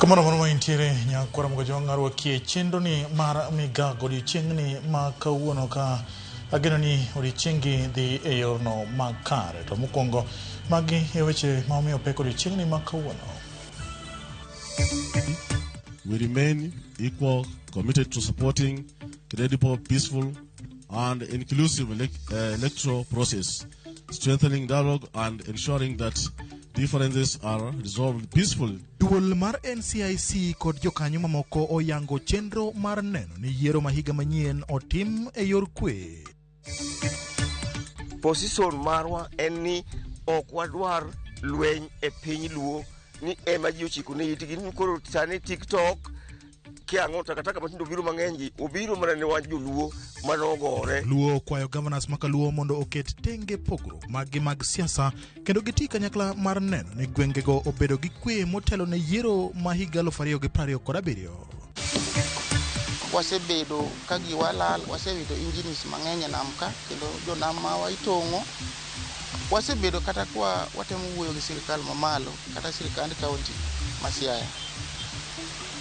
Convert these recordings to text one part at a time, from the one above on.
Kamano mano intiere nyakwara mga jwangarwa kie chendo ni mar migago di chingni ma kawuono ka ageno ni odichingi dhi e yorno makare to mokwongo magi e weche ma omiyo pek odichingi ma kawuono. We remain equal committed to supporting credible, peaceful and inclusive electoral process, strengthening dialogue and ensuring that differences are resolved peacefully. Duol mar NCIC kod jokanyo mamoko oyango chenro mar neno ni yiero mahiga manyien otim e yor kwe. Position marwa en ni ok wadwar lweny e piny Luo ni ema ji ochiko ne itgi ni koro sani TikTok kiango takataka matindo biro mang'enyi obiro mana ne wach joluo manogore. Luo kwayo governors makaluo mondo oket tenge pogruok mag siasa kendo giti kanyakla mar neno ni gwengego obedo gi kwe motelo ne yiero ma higa 2027. Wasebedo kagi walal, wasewito injinis mang'eny namka kendo jonam ma waitong'o. Wasebedo kata kwa watemo wuoyo gi sirikal mamalo kata sirikand kaunti ma Siaya.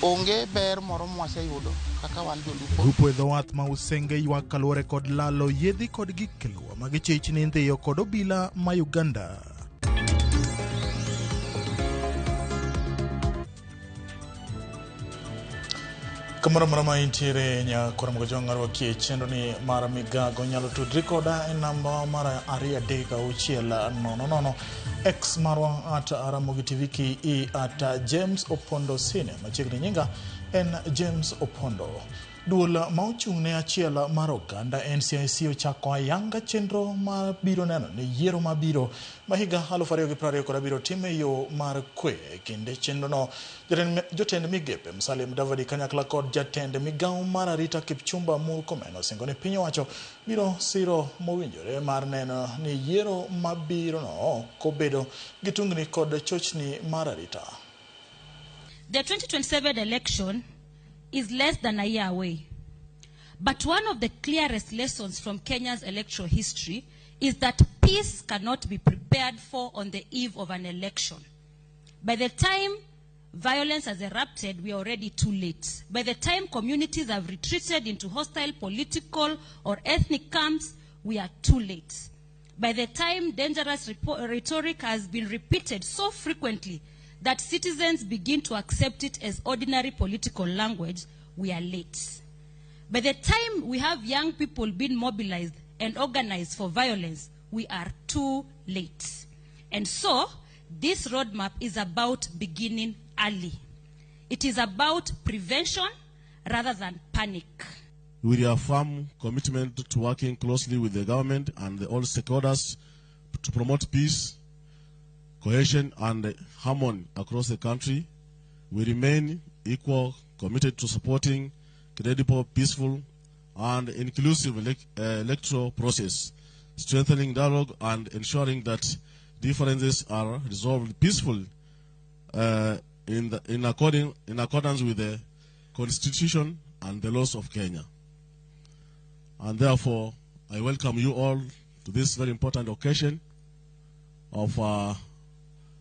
Onge ber moro mwaseyudo kaka wan jolupo. Grupo edho wath ma usenge ywak kaluwore kod lalo yedhi kod gik luo mag chich ni ndhiyo kod obila ma Uganda. Kamano marama intiere nyakwara mga jwangarwa kie chendo ni mar migago nyalo tudri koda e namba mara 23600 X marwa at Aramogi TV KE at James Opondo Sine machiegni nyinga en James Opondo. Duol ma ochung'ne achiel mar oganda NCIC ochako ayanga chenro ma biro neno ni yiero mabiro ma higa 2027 time yo mar kwe. Kinde chenro no jotend migepe Musalia Mudavadi kanyakla kod jatend migawo mar arita Kipchumba Murkomen osingo ni piny owacho biro siro mowinjore mar neno ni yiero mabiro no kobedo gitungni kod chochni mar arita. The 2027 election is less than a year away. But one of the clearest lessons from Kenya's electoral history is that peace cannot be prepared for on the eve of an election. By the time violence has erupted, we are already too late. By the time communities have retreated into hostile political or ethnic camps, we are too late. By the time dangerous rhetoric has been repeated so frequently that citizens begin to accept it as ordinary political language, we are late. By the time we have young people being mobilized and organized for violence, we are too late. And so, this roadmap is about beginning early. It is about prevention rather than panic. We reaffirm commitment to working closely with the government and all stakeholders to promote peace, cohesion and harmony across the country. We remain equal committed to supporting credible, peaceful and inclusive electoral process, strengthening dialogue and ensuring that differences are resolved peacefully in accordance with the Constitution and the laws of Kenya. And therefore, I welcome you all to this very important occasion of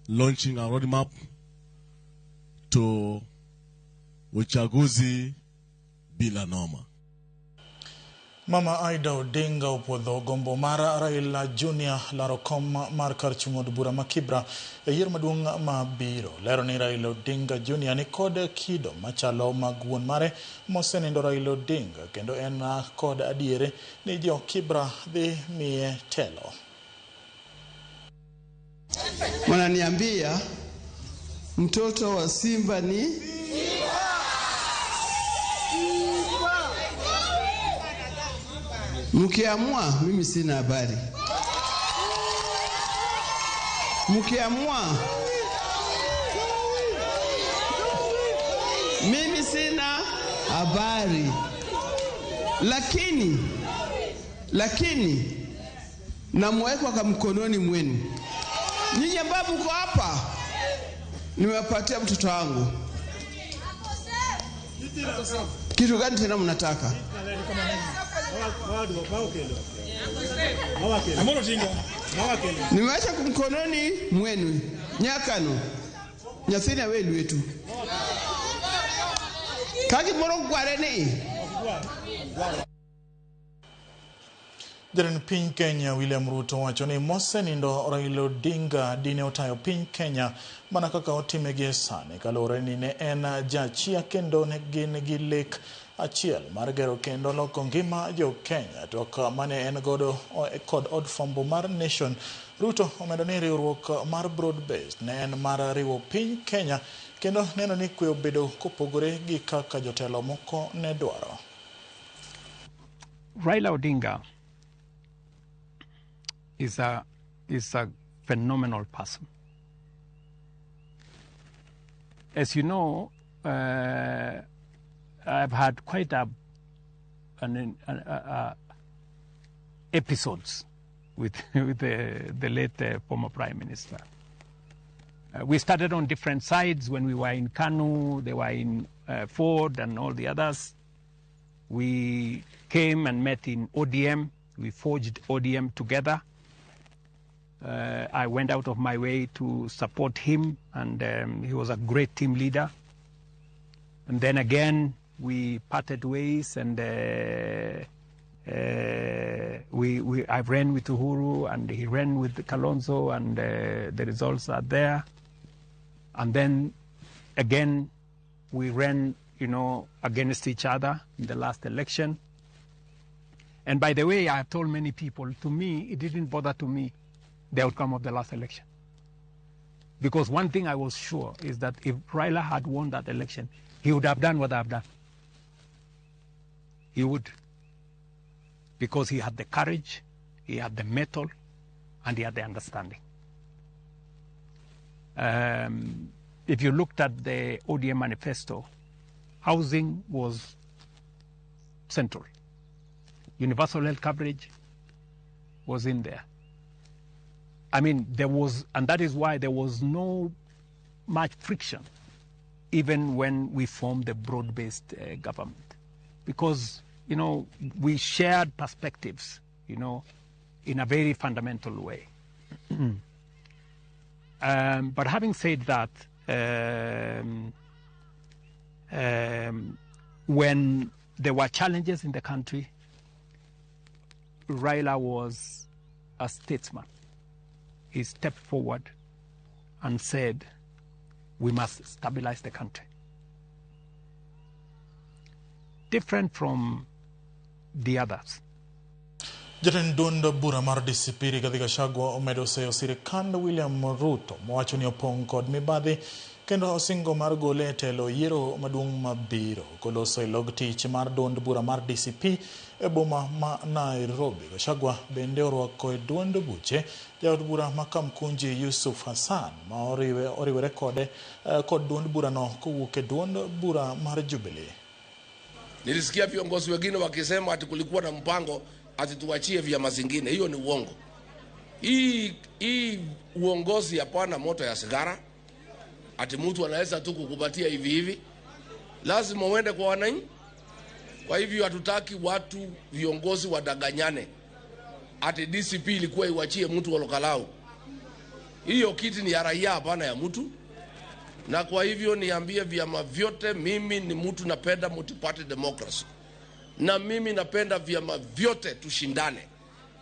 launching a roadmap to uchaguzi bila noma. Mama Aida Odinga opodho gombo mara Raila Junior larokom mar kar chung'od bura ma Kibra e yiero maduong' mabiro. Lero ni Raila Odinga Junior ni kod kido machalo mag wuon mare mosenindo Raila Odinga kendo en kod adiere ni jo Kibra dhi miye telo. Wananiambia mtoto wa Simba ni mkiamua, mimi sina habari. Mkiamua, mimi sina habari. Lakini namweka kwa mkononi mwenu. Nyinyi ambao mko hapa, nimewapatia mtoto wangu. Kitu gani tena mnataka? Nimeacha kumkononi mwenu. Nyakano. Nyathina welu wetu. Kagi moro gware ni. Jatend piny Kenya William Ruto wacho ni mosenindo Raila Odinga dine otayo piny Kenya mana kaka otime gi sani kaluwore ni ne en jachia kendo ne gin gi lek achiel mar gero kendo loko ngima jo Kenya to mane en godo kod od fwambo mar Nation. Ruto omedo ni riwruok mar broad-based ne en mar riwo piny Kenya kendo neno ni kwe obedo kopogore gi kaka jotelo moko ne dwaro. Raila Odinga is a phenomenal person. As you know, I've had quite episodes with the late former Prime Minister. We started on different sides when we were in KANU, they were in Ford and all the others. We came and met in ODM. We forged ODM together. I went out of my way to support him, and he was a great team leader. And then again, we parted ways, and I ran with Uhuru, and he ran with Kalonzo, and the results are there. And then again, we ran, against each other in the last election. And by the way, I have told many people, to me, it didn't bother to me the outcome of the last election. Because one thing I was sure is that if Raila had won that election, he would have done what I've done. He would. Because he had the courage, he had the mettle, and he had the understanding. If you looked at the ODM manifesto, housing was central. Universal health coverage was in there. I mean, and that is why there was no much friction, even when we formed the broad-based government. Because, we shared perspectives, in a very fundamental way. But having said that, when there were challenges in the country, Raila was a statesman. He stepped forward and said, we must stabilize the country. Different from the others. Jatend duond bura mar DCP Rigathi Gachagua omedo seyo sirikand William Ruto mowacho ni opong' kod mibadhi kendo osingo mar gole telo yiero maduong' mabiro koloso e log tich mar duond bura mar DCP e boma ma Nairobi. Gachagua bende orwako e duond buche jaod bura ma Kamkunji Yusuf Hassan ma oriwore kod duond bura no kowuok e duond bura mar Jubilee. Nilisikia viongozi wengine wakisema ati kulikuwa na mpango ati tuachie vyama zingine. Hiyo ni uongo. Hii uongozi hapana moto ya sigara. Ati mtu anaweza tu kukupatia hivi hivi. Lazima uende kwa wananchi. Kwa hivyo hatutaki watu viongozi wadanganyane. Ati DCP ilikuwa iwachie mtu wa Lokalau. Hiyo kiti ni ya raia hapana ya mtu. Na kwa hivyo niambie vyama vyote, mimi ni mtu napenda multi-party democracy. Na mimi napenda vyama vyote tushindane.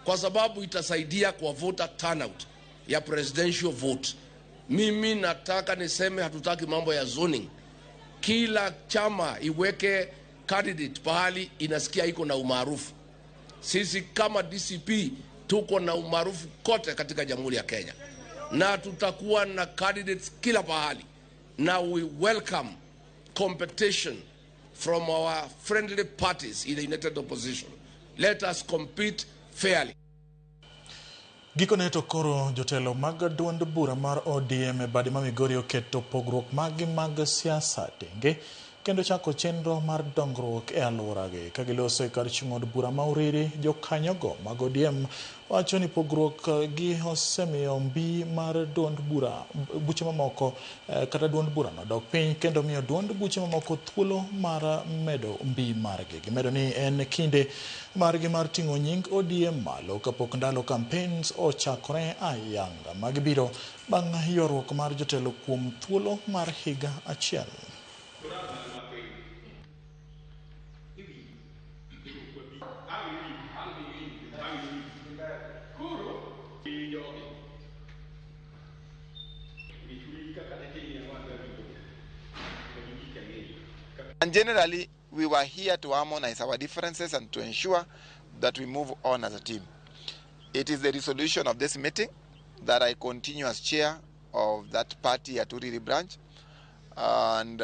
Kwa sababu itasaidia kwa voter turnout ya presidential vote. Mimi nataka niseme hatutaki mambo ya zoning. Kila chama iweke candidate pahali inasikia iko na umaarufu. Sisi kama DCP tuko na umaarufu kote katika Jamhuri ya Kenya. Na tutakuwa na candidates kila pahali. Now we welcome competition from our friendly parties in the united opposition. Let us compete fairly. Gikone to koro jotelo mag duond bura mar ODM e badi ma Migori oketo pogruok mag siasa tenge kendo chako chenro mar dongruok e alworagi ka giloso e kar chung' od bura ma Uriri. Jokanyogo mag ODM wacho ni pogruok gi osemiyo mbi mar duond bura buche mamoko kata duond bura no dok piny kendo miyo duond buche mamoko thuolo mar medo mbi margi. Gimedo ni en kinde margi mar ting'o nying ODM malo kapok ndalo campaigns ochakore ayanga magibiro bang' ywaruok mar jotelo kuom thuolo mar higa achiel. And generally, we were here to harmonize our differences and to ensure that we move on as a team. It is the resolution of this meeting that I continue as chair of that party at Uriri branch. And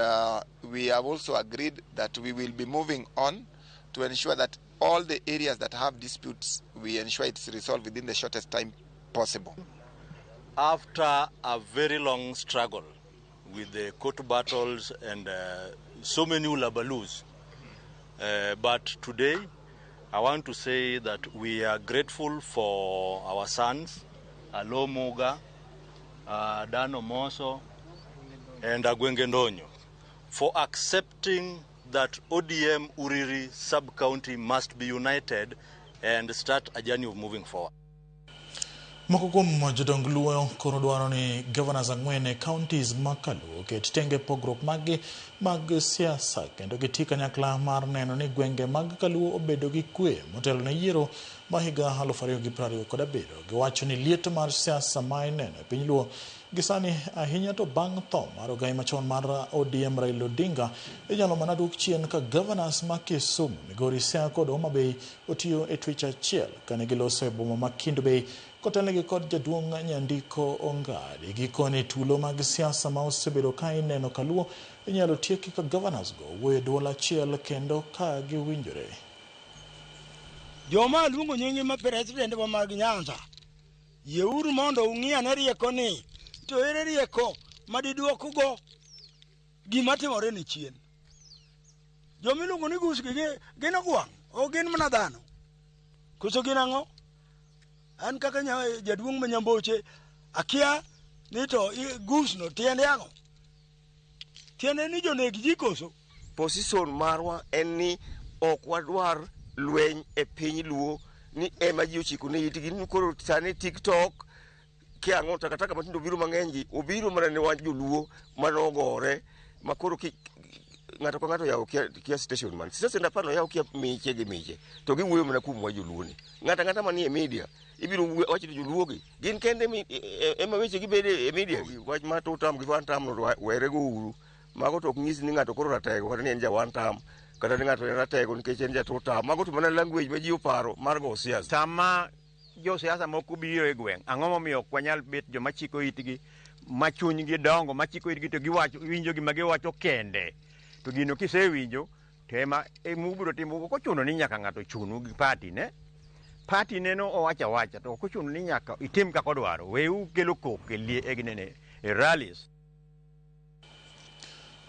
we have also agreed that we will be moving on to ensure that all the areas that have disputes, we ensure it's resolved within the shortest time possible. After a very long struggle with the court battles and so many ulabalus, but today I want to say that we are grateful for our sons, Alo Muga, Dano Moso, and Agwenge Ndonyo, for accepting that ODM Uriri sub-county must be united and start a journey of moving forward. Moko kuom jodong Luo koro dwaro ni governors ang'wen e counties makaluo oket tenge pogruok mag siasa kendo gitii kanyakla mar neno ni gwenge mag Kaluo obedo gi kwe motelo ne yiero ma higa 2027. Giwacho ni liet mar siasa ma ineno e piny Luo gisani ahinya to bang' tho mar ogai machon mar ODM Raila Odinga inyalo mana duok chien ka governors ma Kisumu, Migori, Siaya kod Homa Bay otiyo e twech achiel kane giloso e boma ma Kendu Bay kotelnegi kod jaduong' Nyandiko Ongadi. Gikone tulo mag siasa ma osebedo ka ineno Kaluo inyalo tieki ka governors go wuoyo duol achiel kendo ka giwinjore. Joma luongo nyingi ma president wa mag Nyanza yeuru mondo ung'iane rieko ni to ere rieko madiduoko go gima timore ni chien. Joma iluongo ni gus gin ogwang' o gin mana dhano koso gin ang'o? An kaka jaduong' Manyamboche akia ni to gus no tiende ang'o? Tiende ni joneg ji koso? Position marwa en ni ok wadwar lweny e piny Luo ni ema ji ochiko ne itgi ni koro sani TikTok kiang'o takataka matindo biro mang'eny ji obiro mana ne wan joluo manogore makoro ng'ato ka ng'ato yawo kia station man sasa ndapano yawo kia miche gi miche to giwuoyo mana kuom wa joluo ni ng'ata manie media ibiro wacho joluo gi gin kende ema weche gibede e media gi wach ma to tam gi wan tam no were go uru mago to ok nyis ni ng'ato koro ratego kata ni en ja wan tam kata ni ng'ato en ratego nikech en ja to tam mago to mana language ma ji oparo mar go siasa. Sama jo siasa moko biro e gweng' ang'o momiyo ok wanyal bet joma chiko itgi ma chunygi dongo ma chiko itgi to giwacho winjo gima giwacho kende to gino kisewinjo to ema mubiro timo kochuno ni nyaka ng'ato chunu gi party ne no owacha to kochuno ni nyaka itim kaka odwaro weu kelo kok e rallies.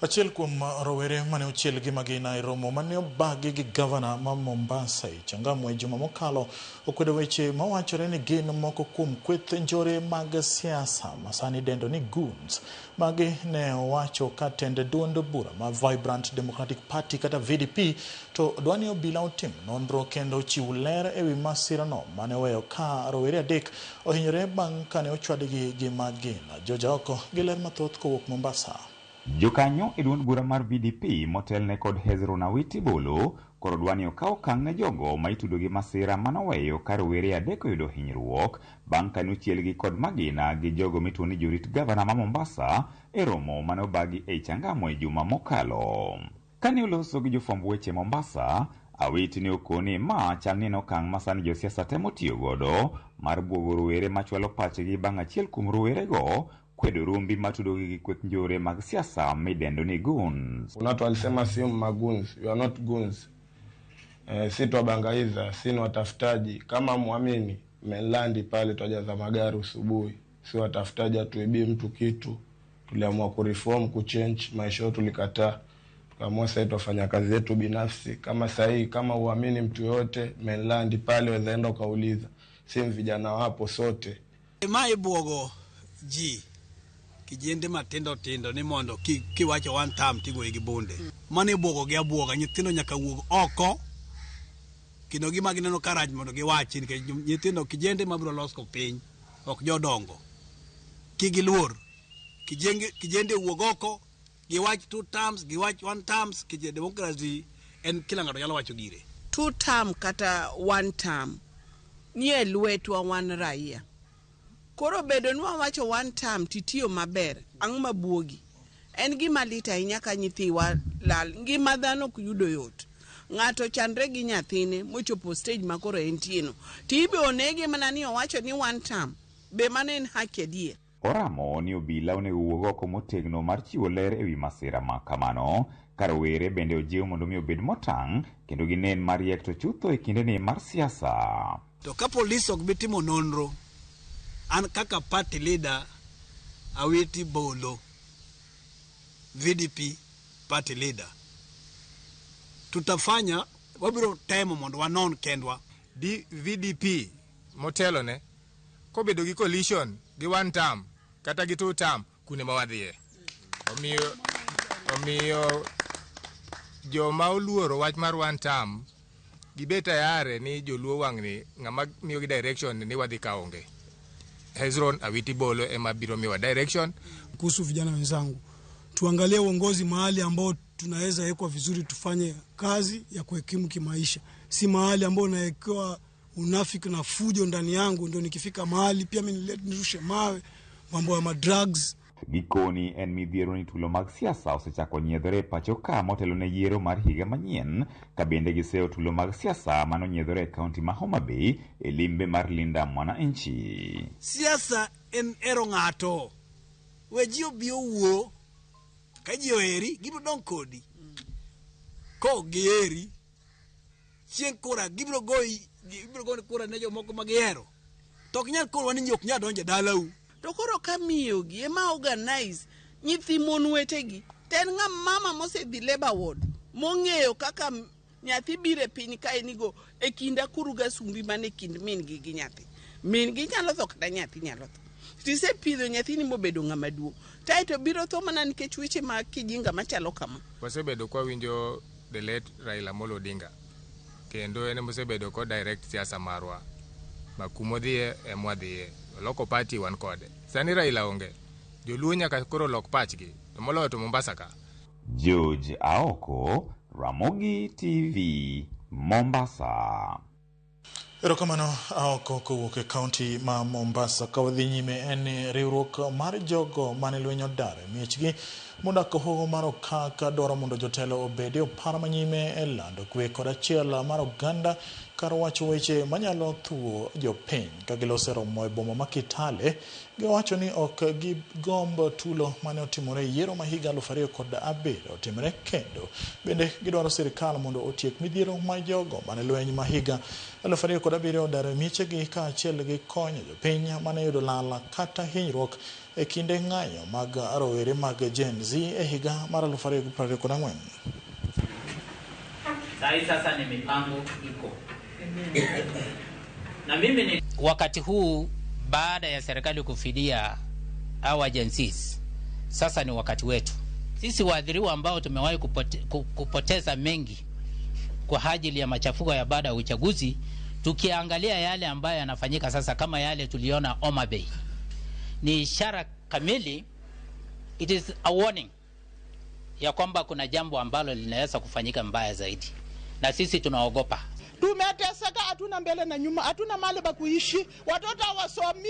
Achiel kuom rowere mane ochiel gi magina e romo mane obagi gi governor ma Mombasa Changamwe juma mokalo okwedo weche mawachore ni gin moko kuom kweth njore mag siasa masani dendo ni goons. Magi ne owacho ka tende duond bura ma Vibrant Democratic Party kata VDP to dwani obila otim nonro kendo chiw ler ewi masira no mane weyo ka rowere adek ohinyore bang' kane ochwadgi gi magina. Joja oko gi ler mathoth kowuok Mombasa. Jokanyo e duond bura mar VDP motelne kod Hezron Awiti Bolo koro dwani okaw okang' ne jogo ma itudo gi masira manoweyo ka rowere adek oyudo hinyruok bang' kane ochielgi kod magina gi jogo mituo ni jorit gavana ma Mombasa e romo mane obagi e Changamwe juma mokalo. Kane oloso gi jofwamb weche Mombasa, Awiti ne okoni ma chal ni en okang' ma sani josiasa temo tiyo godo mar buogo rowere machwalo pachgi bang' achiel kuom rowerego kwedo rumbi matudogi gi kweth njore mag siasa midendo ni goons. Watu walisema si magoons, you are not goons. Si twabangaiza, si watafutaji. Kama muamini, Melandi pale twajaza magari usubuhi. Si watafutaji atuibii mtu kitu. Tuliamua kureform, kuchange, maisha yetu tulikataa. Tukaamua sasa tufanya kazi yetu binafsi. Kama sahi, kama uamini mtu yote, Melandi pale wezaenda ukauliza. Si vijana wapo sote. Mai buogo ji kijende matindo ni mondo kiwacho one time tigoe gi bunde. Mane buogo gi abuoga nyithindo nyaka wuog oko kino gima gineno karaj mondo giwachi nikech nyithindo kijende mabiro losko piny ok jodongo kigiluor kijende wuog oko giwach two terms giwach one terms kijende democracy en kila ng'ato nyalo wacho gire. 2 term kata 1 term nie lwetwa wan raia. Koro bedo nwa wacho 1 term titiyo maber ang' mabuogi en gima lit ahinya ka nyithiwa lal. Ngima dhano ok yudo yot. Ng'ato chandre gi nyathine mochopo stage makoro entieno tibe onege mana ni owacho ni 1 term be mano en haki adier. Oramo ni obila onego wuog oko motegno mar chiwo ler ewi masira ma kamano. Karowere bende ojiw mondo mi obed motang' kendo ginen mariek to chutho e kindeni mar siasa. To ka polis ok bitimo nonro, an kaka party leader Awiti Bolo, VDP party leader, tutafanya wabiro temo mondo wanon kendwa. VDP motelo ne kobedo gi coalition gi 1 term kata gi 2 term kune mawadhie. Omiyo joma oluoro wach mar 1 term gibeta yare ni joluo wang'ni ng'ama miyo gi direction ni wadhi kaonge. Hezron Awiti Bolo ema biro miwa direction. Kuhusu vijana wenzangu, tuangalie uongozi mahali ambao tunaweza wekwa vizuri, tufanye kazi ya kuhekimu kimaisha, si mahali ambao nawekewa unafiki na fujo ndani yangu ndio nikifika mahali pia mimi nirushe mawe, mambo ya madrugs. Gikoni en midhiero ni tulo mag siasa osechako nyiedhore pacho ka motelo ne yiero mar higa manyien, ka bende giseo tulo mag siasa mano nyiedhore e kaunti ma Homa Bay e limbe mar Linda Mwananchi. Siasa en ero ng'ato. Weji obi owuo ka ji oheri gibiro dong' kodi. Ko gieri chieng' kora gibiro goi kora ne jomoko magihero. To ok nyal korwa ni ok nyal donjo dalau. To koro kamiyogi ema organize nyithi mon wetegi. Ten ng'am mama mosedhi labor ward mong'eyo kaka nyathi bire piny ka enigo e kinda kuruga sumbi mane kind min gi nyathi. Min gi nyalo tho kata nyathi nyalo tho. Tise pidho nyathini mobedo ng'ama duong'. Taito biro tho mana nikech weche ma kijinga machalo kama. Wasebedo kwa winjo the late Raila Amolo Odinga. Kendo ene mosebedo ko direct siasa marwa. Makumodhie emwadhie. Loko party wan kode. Sani Raila onge. Joluo nyaka koro lok pachgi. To moloyo to Mombasa ka. George Aoko, Ramogi TV, Mombasa. Erokamano Aoko kowuok e kaunti ma Mombasa. Ka wadhi nyime en riwruok mar jogo mane lweny odare miechgi modak hoho mar okaka dwaro mondo jotelo obede opar manyime e lando kwe kod achiel mar oganda kar wacho weche manyalo thuo jopiny ka gilose romo e boma ma Kitale. Giwacho ni ok gigomb tulo mane otimore yiero ma higa 2007 otimore kendo. Bende gidwaro sirikal mondo otiek midhiero ma jogo mane lweny ma higa 2007 odare miechegi ka achiel gi konyo jopiny mane yudo lala kata hinyruok e kinde ng'anyo mag rowere mag Gen Z e higa mar 2024. Sasa ni mipango iko. Na mimi ni wakati huu baada ya serikali kufidia our agencies, sasa ni wakati wetu sisi waadhiriwa ambao tumewahi kupoteza mengi kwa ajili ya machafuko ya baada ya uchaguzi. Tukiangalia yale ambayo yanafanyika sasa, kama yale tuliona Homa Bay, ni ishara kamili, it is a warning ya kwamba kuna jambo ambalo linaweza kufanyika mbaya zaidi, na sisi tunaogopa. Tumeteseka, hatuna mbele na nyuma, hatuna mahali pa kuishi, watoto hawasomi,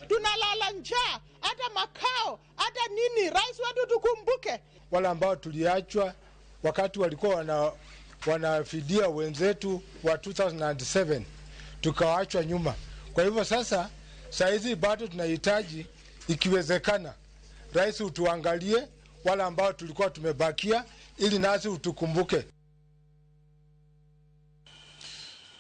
tunalala njaa, hata makao, hata nini. Rais wetu tukumbuke. Wale ambao tuliachwa wakati walikuwa wanafidia wenzetu wa 2007 tukaachwa nyuma. Kwa hivyo sasa hizi bado tunahitaji, ikiwezekana, rais utuangalie wale ambao tulikuwa tumebakia ili nasi utukumbuke.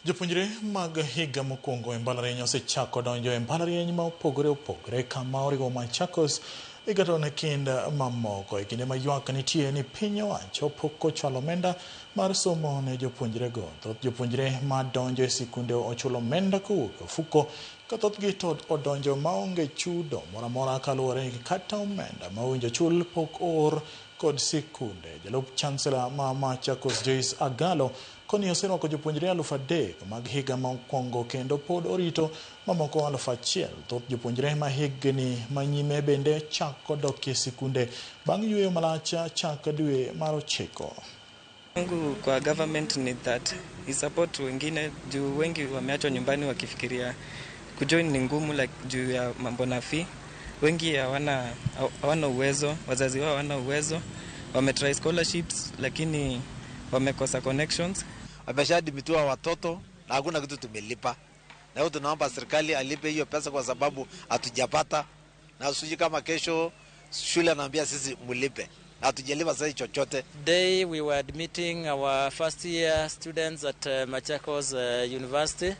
Jopuonjre mag higa mokwongo e mbalariany osechako donjo e mbalariany ma opogore kama oriwo Machakos igatone kind mamoko e kinde ma ywak nitie ni piny owacho pok ochwalo omenda mar somo ne jopuonjrego. Thoth jopuonjre ma donjo e sikunde ochulo omenda kowuok e ofuko, ka thothgi to odonjo maonge chudo moramora kaluwore gi kata omenda ma owinjo chul pok or kod sikunde. Jalup Chancellor ma Machakos Joyce Agalo koni oserwako jopuonjre 3,000 mag higa mokwongo kendo pod orito mamoko 1,000. Thoth jopuonjre ma higni manyime bende chako dok e sikunde bang' yweyo malach chak dwe mar 9. Mungu kwa government ni that support wengine juu wengi wameachwa nyumbani wakifikiria kujoin ni ngumu like juu ya mambo na fee. Wengi hawana uwezo, wazazi wao hawana uwezo. Wametry scholarships lakini wamekosa connections. Wameshadimitiwa watoto na hakuna kitu tumelipa. Na hiyo tunaomba serikali alipe hiyo pesa kwa sababu hatujapata. Na usiji kama kesho shule anaambia sisi mlipe. Hatujalipa sasa chochote. Today we were admitting our first year students at Machakos University.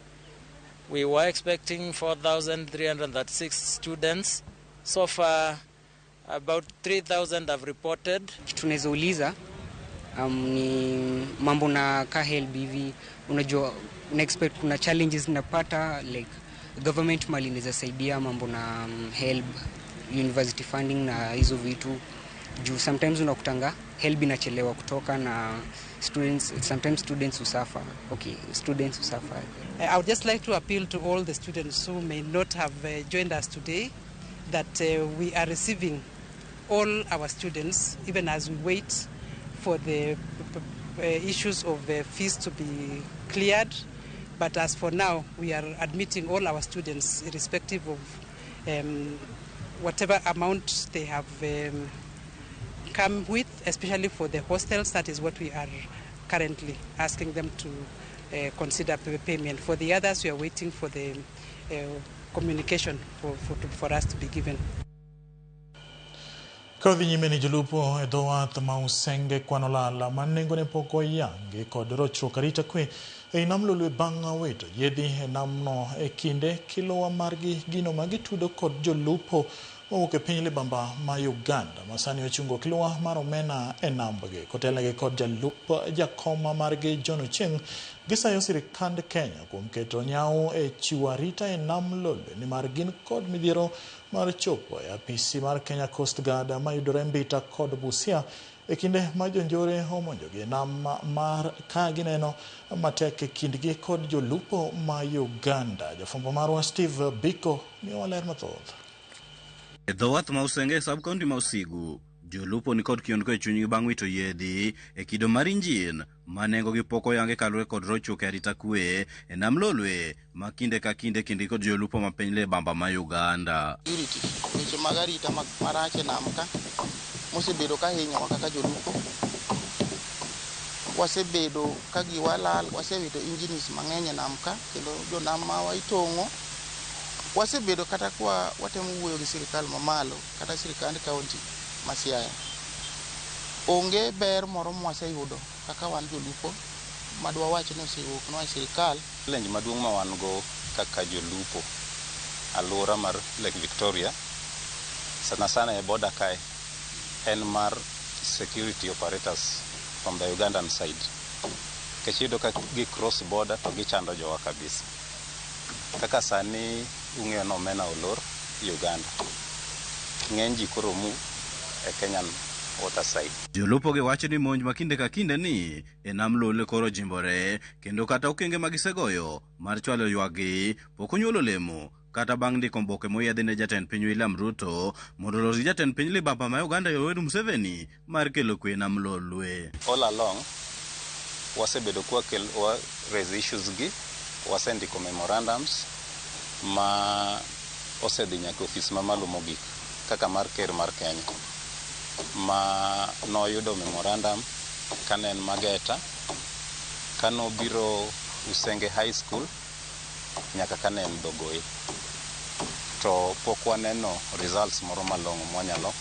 We were expecting 4,336 students. So far about 3,000 have reported. Tunaweza uliza ni mambo na HELB hivi, unajua una expect kuna challenges napata like government mali inaweza saidia mambo na HELB, university funding na hizo vitu juu sometimes unakutanga HELB inachelewa kutoka na sometimes students usuffer. Okay, students usuffer. I would just like to appeal to all the students who may not have joined us today that we are receiving all our students even as we wait for the issues of fees to be cleared. But as for now, we are admitting all our students irrespective of whatever amount they have come with, especially for the hostels. That is what we are currently asking them to consider payment. For the others, we are waiting for the communication for us to be given. Kodhi nyime ni jolupo dho wath ma Usenge Kwanolala manengone pok oyangi kod rochruok arita kwe nam lolwe bang' wito yedhi namno kinde kilowa margi gino magitudo kod jolupo mowuok piny libamba ma Uganda masani ochungo kilowa mar omena nambgi kotelnegi kod jalup jakoma margi John Ochieng gisayo sirikand Kenya kuom keto nyao chiwo arita nam lolwe ni mar gin kod midhiero mar chopo apisi mar Kenya Coast Guard mayudore Mbita kod Busia kinde ma jonjore omonjogi nam mar ka gineno matek kindgi kod jolupo ma Uganda. Jafwambo marwa Steve Biko ni waler mathoth. Dho wath ma Usenge sub-county ma Usigu jolupo ni kod kiondko chunygi bang' wito yedhi kido mar injin ma nengogi pok oyangi kalure kod rochruok arita kwe nam lolwe ma kinde ka kinde kindgi kod jolupo ma piny libamba ma Uganda. Weche mag arita marach e nam ka mosebedo ka hinyowa kaka jolupo. Wasebedo ka giwalal, wasewito injinis mang'eny e nam ka kendo jonam ma waitong'o. Wasebedo kata kwa watemo wuoyo gi sirikal mamalo kata sirikand kaunti ma Siaya. Onge ber moro mwaseyudo kaka wan jolupo madwa wacho ni osewuok nwa sirikal. Challenge maduong' ma wan go kaka jolupo alura mar Lake Victoria sana sana e border kae en mar security operators from the Ugandan side. Kechido ka gi cross border to gichando jowa kabisa. Kaka sani ung'eyo no omena olor Uganda. Ng'eny ji koro mu e Kenyan water side. Jolupo gi wacho ni monj ma kinde ka kinde ni nam lolwe koro jimbore kendo kata okenge magisegoyo mar chwalo ywagi pok onyuolo olemo kata bang' ndiko mboke moyiedhi ne jatend piny William Ruto mondo olosi jatend piny libamba ma Uganda Yoweri Museveni mar kelo kwe nam lolwe. All along wasebedo kwa raise issues gi wasendiko memorandums ma osedhi nyaka ofis mamalo mogik kaka mar ker mar Kenya ma noyudo memorandum kane en Mageta kanobiro Usenge High School nyaka kane en Dogoe to pok waneno results moro malong'o mwanyalo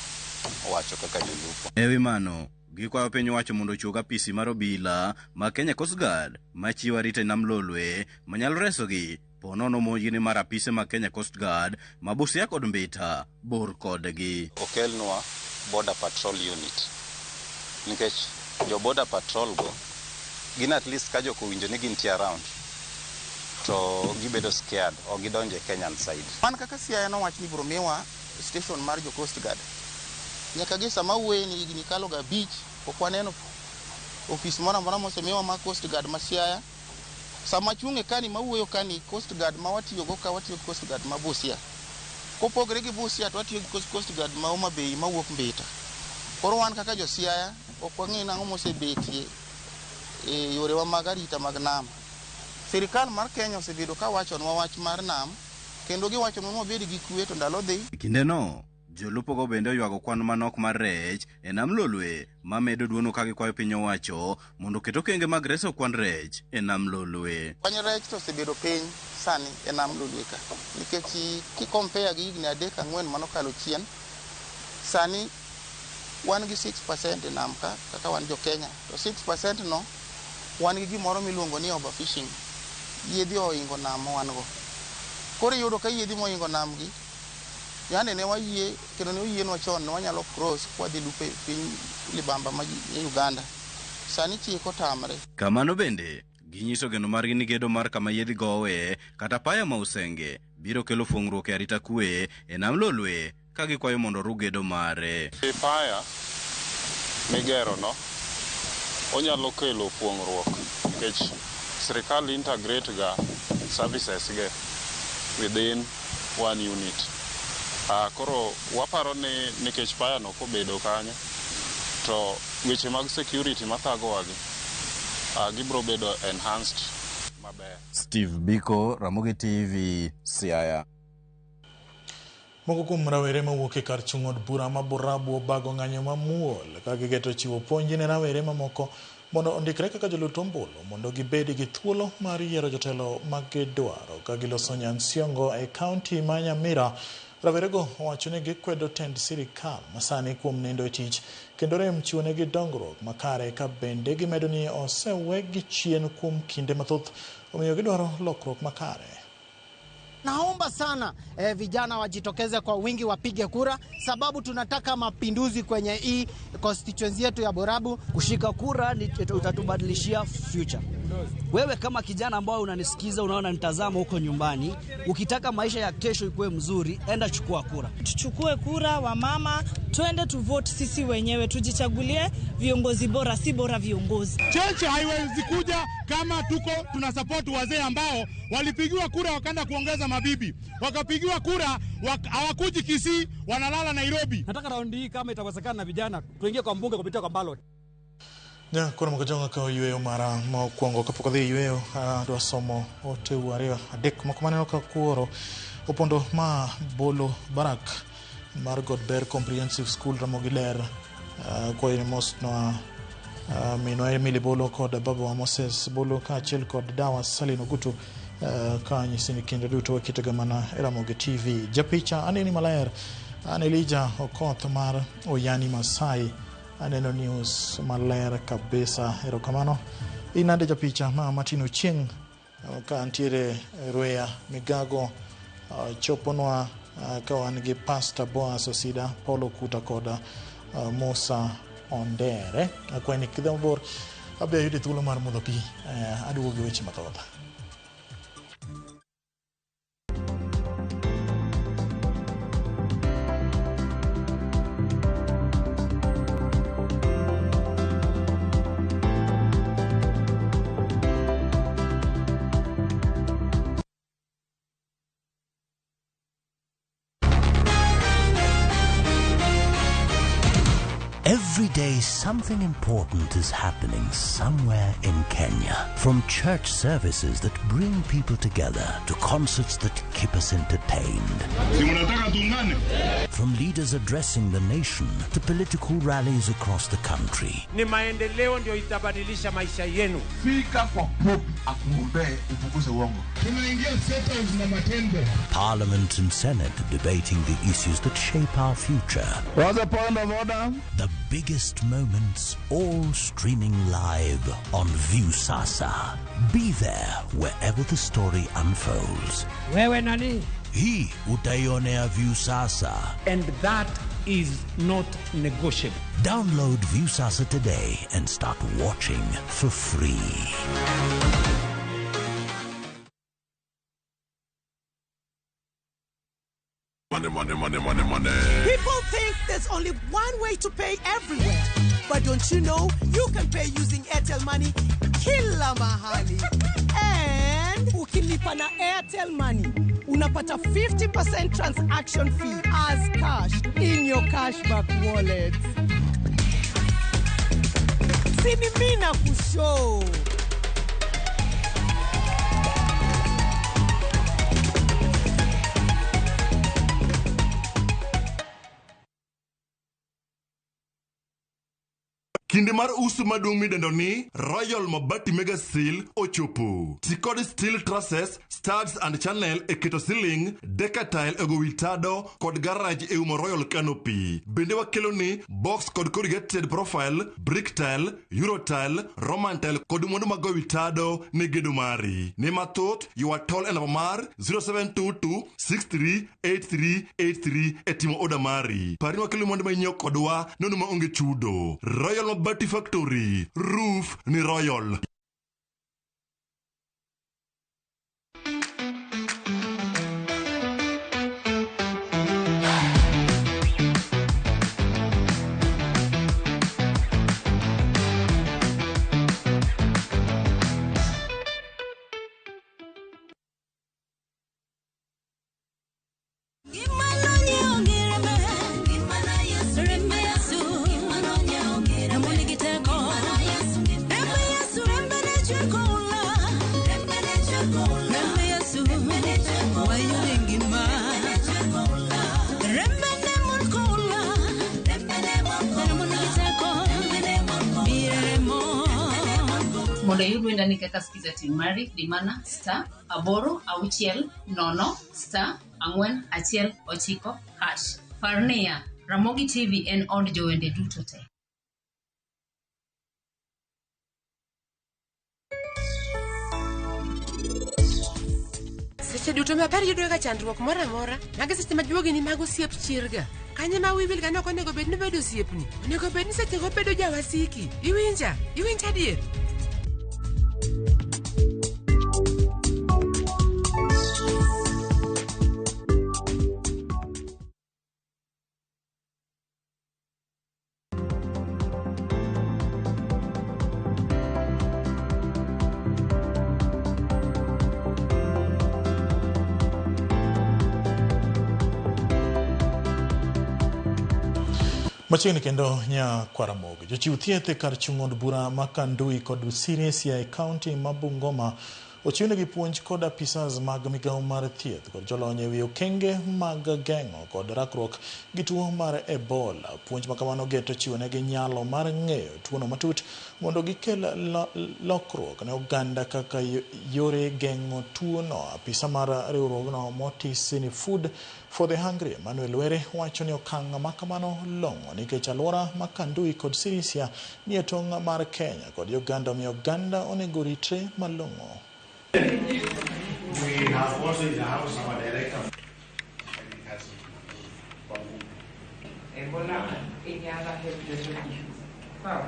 wacho kaka jolupo. Ewi mano gikwayo piny wacho mondo ochug apisi mar obila ma Kenya Coast Guard machiwo arita nam lolwe manyalo resogi ponono monji ni mar apise ma Kenya Coast Guard ma Busia kod Mbita bor kodgi. Okelnwa border patrol unit nikech jo border patrol go gin at least ka joko winjo ni gintie around to gibedo scared o gidonje Kenyan side. Man kaka Siaya no wach ni biro miwa station mar jo Coast Guard nyaka gi sama weni higni kalo ga beach pok waneno ofis moro amora mosemiwa ma Coast Guard ma Siaya. Sama chunge kani mawuoyo kani Coast Guard ma watiyo go ka watiyo Coast Guard ma Busia kopogre gi Busia to watiyo gi Coast Guard ma Homabay mawuok Mbita. Koro wan kaka jo Siaya ok wang'e nang'o mosebetie e yorewa mag arita mag nam. Sirikal mar Kenya osebedo ka wachonwa wach mar nam, kendo giwachonwa mabed gi kwe to ndalo dhi. Kindeno jolupogo bende oywago kwan manok mar rech e nam Lolwe mamedo duono ka gikwayo piny owacho mondo keto okenge mag reso kwan rech e nam Lolwe. Kwan rech to osebedo piny sani e nam Lolwe ka, nikech kikompea gi higni 3-4 manokalo chien, sani wan gi 6% e nam ka kaka wan jo Kenya. To 6% no wan gi gimoro miluongo ni overfishing. Yiedhi oingo nam wan go. Koro yudo ka yiedhi moingo nam gi, yani ne wayie kendo ne oyienwa chon ne wanyalo cross kwa dhi lupe piny libamba ma Uganda. Sani chiko tamre. Kamano bende ginyiso geno margi ni gedo mar kama yiedhi gowe kata paya ma usenge biro kelo fuong'ruok e arita kwe e nam Lolwe ka gikwayo mondo ru gedo mare. Paya migero no onyalo kelo fuong'ruok nikech sirikal integrate ga services ge within one unit. Koro waparo ni nikech paya no kobedo kanyo to weche mag security mathago wagi gibro bedo enhanced maber. Steve Biko, Ramogi TV, Siaya. Moko kuom rawere mawuok e kar chung' od bura ma Borabu obago ng'anyo mamuol ka gigeto chiwo puonj ne rawere mamoko mondo ondikre kaka jolut ombulu mondo gibed gi thuolo mar yiero jotelo ma gidwaro ka giloso nyansiongo e kaunti ma Nyamira. Rawerego owacho ni gikwedo tend sirikal masani kuom nindo e tich kendo rem chiwo negi dongruok makare ka bende gimedo ni osewegi chien kuom kinde mathoth omiyo gidwaro lokruok makare. Naomba sana vijana wajitokeze kwa wingi wapige kura, sababu tunataka mapinduzi kwenye hii constituency yetu ya Borabu. Kushika kura utatubadilishia future. Wewe kama kijana ambao unanisikiza, unaona nitazama huko nyumbani, ukitaka maisha ya kesho ikuwe mzuri, enda chukua kura. Tuchukue kura wa mama, twende tu vote sisi wenyewe, tujichagulie viongozi bora, si bora viongozi. Cheche haiwezi kuja kama tuna support wazee ambao walipigiwa kura wakaenda kuongeza mabibi. Wakapigiwa kura hawakuji Kisii, wanalala Nairobi. Nataka raundi hii kama itawezekana na vijana tuingie kwa mbunge kupitia kwa ballot. Ja, kuna mkajonga kwa yueo mara maukuongo kapo kadhi yueo dwa somo ote uwario adek makumaneno ka kuoro opondo ma Bolo Barak mar Godber Comprehensive School Ramogi ler kwa ini most na minwa Emily Bolo kod baba wa Moses Bolo ka achiel kod Dawa Salino Gutu ka nyisini kinde duto wakitegamana Ramogi TV. Japicha aneni maler Anelija Okoth mar Oyani Masai aneno news maler kabisa. Erokamano. Inade japicha ma Martino Chieng ka antiere Rwea Migago choponwa ka wan gi Pastor Boaz Osida, Paulo Kuta koda Musa Ondere. Akwani kidha mabor abe yude thuolo mar modho pi aduogo weche mathoth. Every day something important is happening somewhere in Kenya. From church services that bring people together to concerts that keep us entertained. From leaders addressing the nation to political rallies across the country. Ni maendeleo ndio itabadilisha maisha yenu. Fika kwa Pope akuombee upunguze uongo. Tunaingia settled na matendo. Parliament and Senate debating the issues that shape our future. What's the point of order? The biggest moments all streaming live on Viusasa. Be there wherever the story unfolds. Wewe nani? Hii utaionea Viusasa. And that is not negotiable. Download Viusasa today and start watching for free. Money. People think there's only one way to pay everywhere. But don't you know, you can pay using Airtel Money kila mahali. And ukilipa na Airtel Money, unapata 50% transaction fee as cash in your cashback wallet. Sinimina kushow. Kinde mar uso maduong' midendo ni Royal Mabati Mega Seal ochopo. Tikod steel trusses, studs and channel e keto ceiling, decatile ego witado kod garage e umo Royal Canopy. Bende wakelo ni box kod corrugated profile, brick tile, euro tile, roman tile kod mwandu mago witado ne gedo mari. Ne mathot, you are told and mar 0722 638383 etimo oda mari. Parin wakelo mwandu mainyo kodwa nonu maonge chudo. Royal Mabati Factory, roof ni Royal. Mondo yudo ndani kaka skiza timari dimana star aboro auchiel nono star angwen achiel ochiko hash. Parnia Ramogi TV en od jowende duto te. Seche duto maber yudo ga chandruok moro amora, mage seche ma juogi ni mago siep chirga. Kanye ma wibil ga nok onego bed ni bedo siepni. Onego bed ni seche go bedo jawasiki. Iwinja adier. Machiegni kendo nya Kwaramogi. Jochiw thieth kar chung'od bura makandui kod Sirisia e kaunti ma Bungoma ochiwnegi puonj kod apisas mag migawo mar thieth kod jolony ewi okenge mag geng'o kod rakruok gi tuo mar Ebola. Puonj makamano geto chiwonegi nyalo mar ng'eyo tuono matut mondo gikel lokruok ne oganda kaka yore geng'o tuono. Apisa mar riwruogno Motis ni Food for the Hungry Manuel Were wacho ni okang' makamano long'o nikech alwora makandui kod Sirisia ni e tong' mar Kenya kod Uganda omiyo oganda onego ritre malong'o. We have also in the house our director.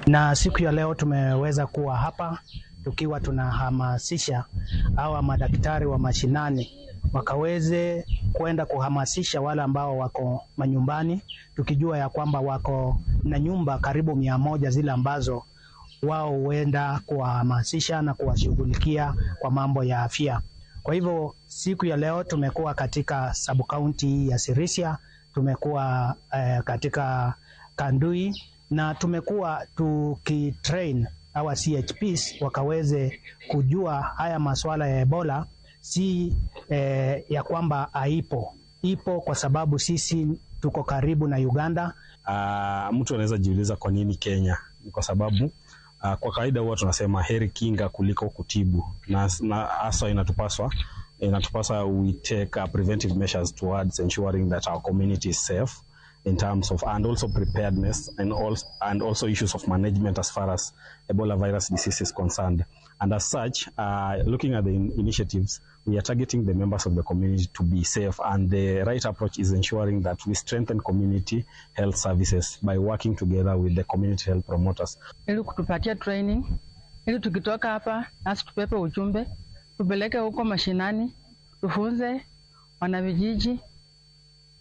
Na siku ya leo tumeweza kuwa hapa tukiwa tunahamasisha hawa madaktari wa mashinani wakaweze kwenda kuhamasisha wale ambao wako manyumbani, tukijua ya kwamba wako na nyumba karibu 100 zile ambazo wao huenda kuwahamasisha na kuwashughulikia kwa mambo ya afya. Kwa hivyo siku ya leo tumekuwa katika sub-county ya Sirisia, tumekuwa katika Kandui na tumekuwa tukitrain our CHPs wakaweze kujua haya masuala ya Ebola si ya kwamba ipo kwa sababu sisi tuko karibu na Uganda. Mtu anaweza jiuliza kwa nini Kenya? Ni kwa sababu kwa kawaida huwa tunasema heri kinga kuliko kutibu, na hasa inatupaswa we take preventive measures towards ensuring that our community is safe in terms of, and also preparedness and also issues of management as far as Ebola virus disease is concerned. And as such, looking at the initiatives, we are targeting the members of the community to be safe, and the right approach is ensuring that we strengthen community health services by working together with the community health promoters. Ili kutupatia training, ili tukitoka hapa nasi tupepe ujumbe, tupeleke huko mashinani, tufunze wanavijiji,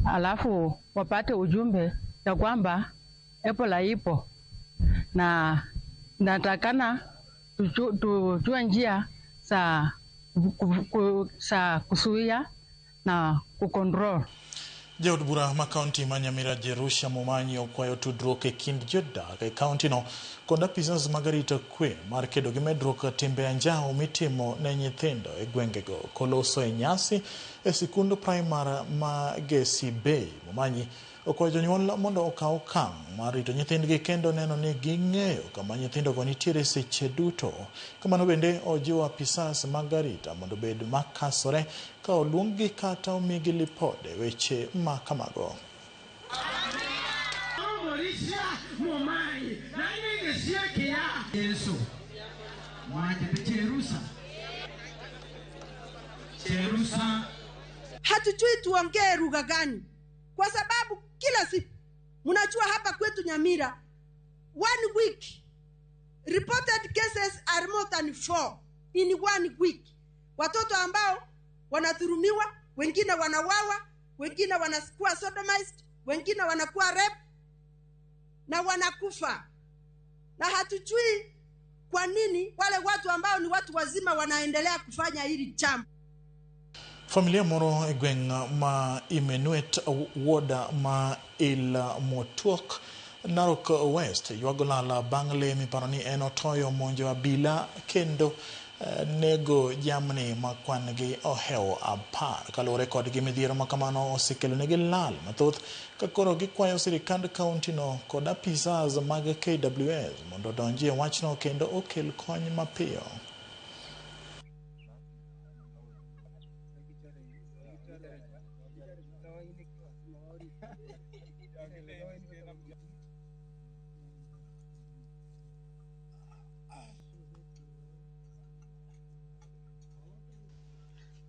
alafu wapate ujumbe ya kwamba Ebola ipo na natakana tujue njia za kusuia na kukontrol. Jaod bura ma kaunti ma Nyamira Jerusha Momanyi okwayo tudruok e kind jodak e kaunti no kod apisas mag rito kwe mar kedo gi medruok timbe anjao mitimo ne nyithindo e gwengego. Koloso e nyasi e sikund primar ma Gesi Bay, Momanyi Okwayo jonyuol mondo okaw okang' mar rito nyithindgi kendo neno ni ging'eyo kama nyithindogo nitiere seche duto. Kamano bende ojiwo apisas mag arita mondo bed makasore ka oluonggi kata omigi lipode weche ma kamago. Hatujui tuongee lugha gani, kwa sababu kila siku mnajua hapa kwetu Nyamira 1 week reported cases are more than 4 in 1 week. Watoto ambao wanadhulumiwa, wengine wanawawa, wengine wanakuwa sodomized, wengine wanakuwa rape na wanakufa. Na hatujui kwa nini wale watu ambao ni watu wazima wanaendelea kufanya hili jambo. Familia moro e gweng' ma Imenuet woda ma Ilmotuok Narok West ywago lala bang' le miparo ni en otoyo monjo abila kendo nego jamni ma kwan-gi ohewo 10. Kaluwore kodgi midhiero ma kamano osekelonegi lal mathoth ka koro gikwayo sirikand kauntino kod apisas mag KWS mondo odonji e wachno kendo okel kony mapiyo.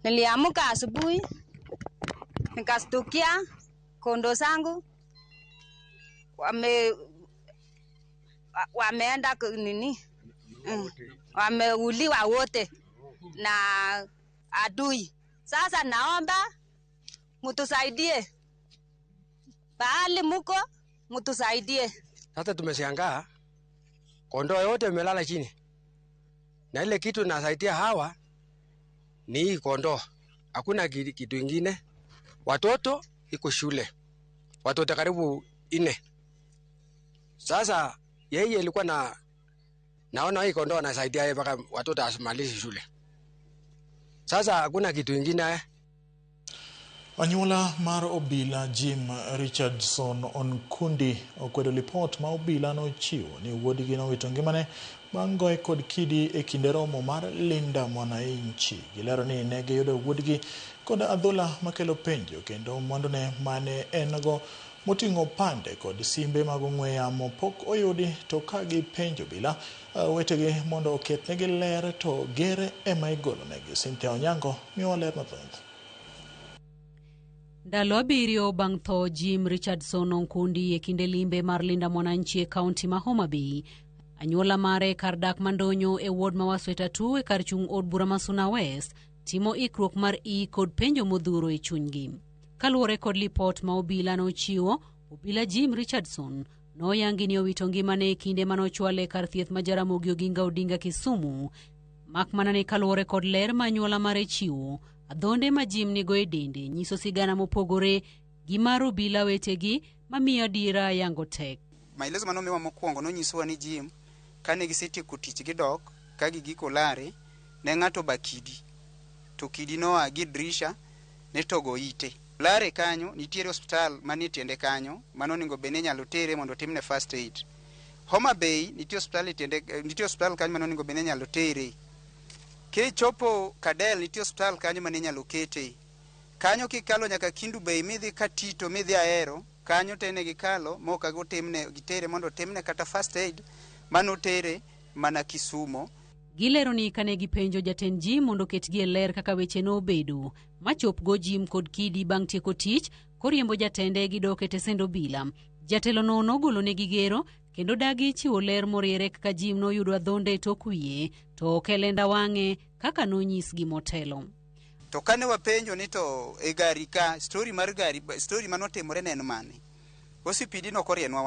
Niliamka asubuhi nikastukia kondo zangu wameenda nini, wameuliwa wote na adui. Sasa naomba mtusaidie, pahali muko mtusaidie. Sasa tumeshangaa kondoo yote imelala chini, na ile kitu nasaidia hawa ni hii kondoo, hakuna kitu kingine. Watoto iko shule, watoto karibu 4. Sasa yeye alikuwa naona hii kondoo anasaidia yeye mpaka watoto asimalize shule. Sasa hakuna kitu kingine. Anyuola mar obila Jim Richardson Onkundi okwedo lipot ma obila nochiwo ni wuodgi nowito ngimane bang' goye kod kidi e kinde romo mar Linda Mwananchi. Gilero ni ne giyudo wuodgi kod adhola makelo penjo kendo mwandune mane en go moting'o pande kod simbe mag ong'we yamo pok oyudi, to ka gipenjo obila wetegi mondo oketnegi ler to gere ema igolonegi. Cynthia Onyango miyowa ler mathoth. Ndalo 7 bang' tho Jim Richardson Onkundi e kinde limbe mar Linda Mwananchi e kaunti ma Homa Bay, anyuola mare kar dak Mandonyo e ward ma Wasweta 2 e kar chung' od bura ma Suna West timo ikruok mar kod penjo modhuro e chunygi. Kaluwore kod lipot ma obila nochiwo, obila Jim Richardson noyangi ni owito ngimane e kinde manochwale kar thieth ma Jaramogi Oginga Odinga Kisumu. Makmana ni kaluwore kod ler ma anyuola mare chiwo, adhonde ma Jim nigo e dende nyiso sigana mopogore gi mar obila wetegi mamiyo dira yango tek. Maelezo manomiwa mokwongo nonyisowa ni Jim kane gisetieko tich gidok ka gigiko lare ne ng'ato bakidi, to kidi noa gi drisha ne togo ite. Lare kanyo nitiere hospital manie tiende kanyo manoningo bene nyalo tere mondo timne first aid. Homa Bay nitie hospital kanyo manoningo bene nyalo tere. Ke chopo Kadel nitie hospital kanyo mane nyalo kete. Kanyo kikalo nyaka Kindu Bay midhi Katito midhi Ahero, kanyo tene gikalo moka gotimne gitere mondo timne kata first aid manotere mana Kisumo. Gilero ni kane gipenjo jatend Jim mondo ketgi e ler kaka weche no obedo, machop go Jim kod kidi bang' tieko tich koriembo jatende gidok e tesend obila. Jatelo no nogolo ne gigero kendo dagi chiwo ler moriere kaka Jim noyudo adhonde tok wiye to okelenda wang'e kaka nonyis gi motelo. To kane wapenjo ni to e gari ka story manotimore ne en mane, osipidi nokorienwa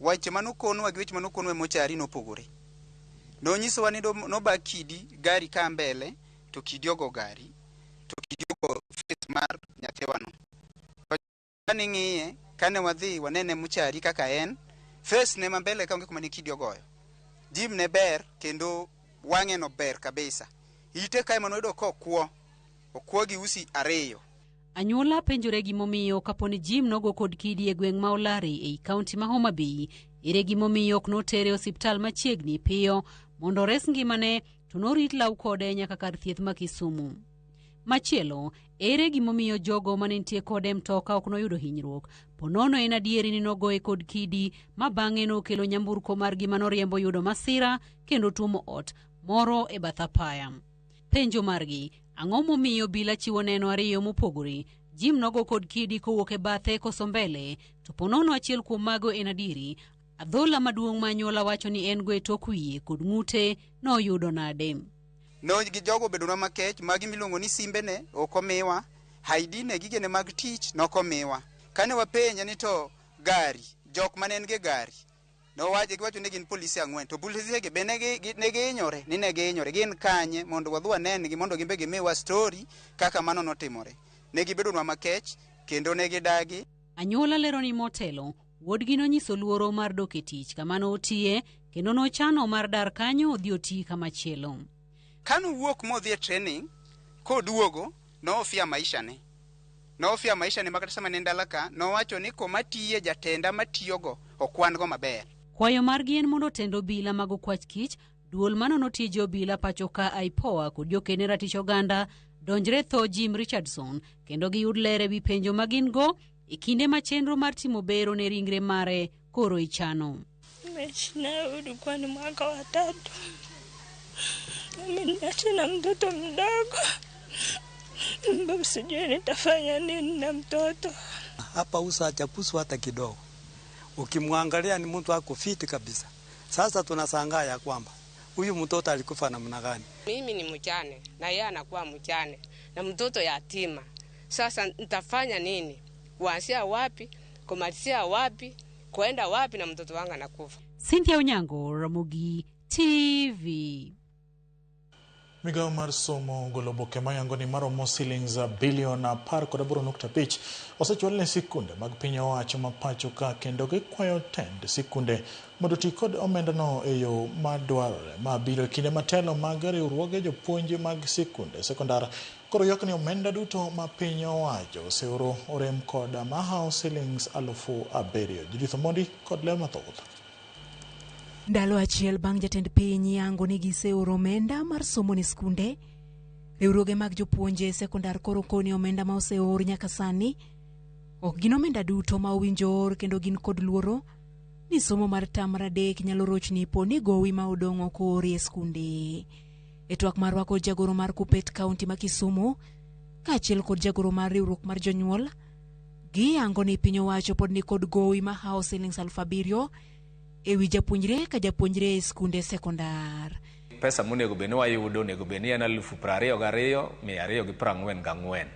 wach manokonwa gi weche manokonwa mochari nopogore. Nonyisowa ni noba kidi gari ka mbele to kidi ogo gari to kidi ogo face mar nyatewano. Kane ng'iye kane wadhi wanene mochari kaka en face ne mambele ka onge kuma ni kidi ogoyo. Jim ne ber kendo wang'e no ber kabisa. Ite kae manoyudo kokwo gi usi 2. Anyuola penjore gimomiyo kaponi Jim nogo kod kidi e gweng' ma Olari ei kaunti ma Homa Bay, ere gimomiyo ok notere osiptal machiegni piyo mondo res ngimane to norit law kode nyaka kar thieth ma Kisumu. Machielo, ere gimomiyo jogo manentie kode mtoka ok noyudo hinyruok, ponono en adieri ni nogoye kod kidi ma bang'e nokelo nyamburko margi manoriembo yudo masira kendo tuomo ot moro e bath apaya. Penjo margi, ang'o momiyo bila chiwo neno ariyo mopogore, Jim nogo kod kidi kowuok e bathe koso mbele, to ponono achiel kuom mago en adieri, adhola maduong' ma anyuola wacho ni en go e tok wiye kod ng'ute noyudo nade. No gi jogo bedonwa makech, magi miluongo ni simbene okomiwa, haidine gigene mag tich nokomiwa. Kane wapenja ni to gari, jok manenge gari, giwacho ni gin polisi 4, to polisi ge be negi inyore, ni negi inyore, gin kanye mondo wadhi wanengi mondo gimbe gimiwa story kaka mano notimore. Negi bedonwa makech kendo negi dagi. Anyuola lero ni motelo, wuodgi nonyiso luoro mar dok e tich kama notiye kendo nochano mar dar kanyo odhi oti kamachielo. Kano wuok modhi e training, koduogo, noofia maisha ne makata sama ne ndala ka, nowacho ni komatiye jatenda matiyogo okwan go maber. Kwayo margi en mondo tendo bila mag okwach kich, duol manonotie jo bila pacho ka IPOA kod jokene ratich oganda donjre tho Jim Richardson kendo giyud lere wi penjo magin go e kinde ma chenro mar timo bero ne ringre mare koro ichano. Ulikuwa ni mwaka wa 3. Ameniacha na mtoto mdogo. Mbona sijui nitafanya nini na mtoto. Hapa usa chapusu hata kidogo. Ukimwangalia ni mtu ako fiti kabisa. Sasa tunasangaa ya kwamba huyu mtoto alikufa namna gani? Mimi ni mjane na yeye anakuwa mjane na mtoto yatima. Sasa nitafanya nini? Kuanzia wapi? Kumalizia wapi? Kwenda wapi na mtoto wangu anakufa? Cynthia Onyango, Ramogi TV. Migao mar somo golo oboke mayango ni maromo shillings bilion 10.5 osechwal ne sikunde mag piny owacho ma pacho ka kendo gikwayo tend sikunde mondo ti kod omendano e yo madwarore ma biro kinde matelo mag riwruoge jopuonj mag sikunde sekondar koro ywak ni omenda duto ma piny owacho oseoro orem kod mahao shillings 7,000. Judith Omondi kod leo mathoth. Ndalo achiel bang' jatend piny yango ni giseoro omenda mar somo ne skunde, riwruoge mag jopuonje sekondar koro koni omenda ma oseor nyaka sani ok gin omenda duto ma owinjor kendo gin kod luoro ni somo mar tam mar 3 nyalo rochni po ni gowi ma odong' ok oori e skunde. E twak marwa kod jagoro mar Kupet kaunti ma Kisumu kaachiel kod jagoro mar riwruok mar jonyuol, giyango ni piny owacho pod ni kod gowi ma hao shillings 7,000 ewi japuonjre ka japuonjre e skunde sekondar. Pesa monego beni wayudo nego beni en 22,244.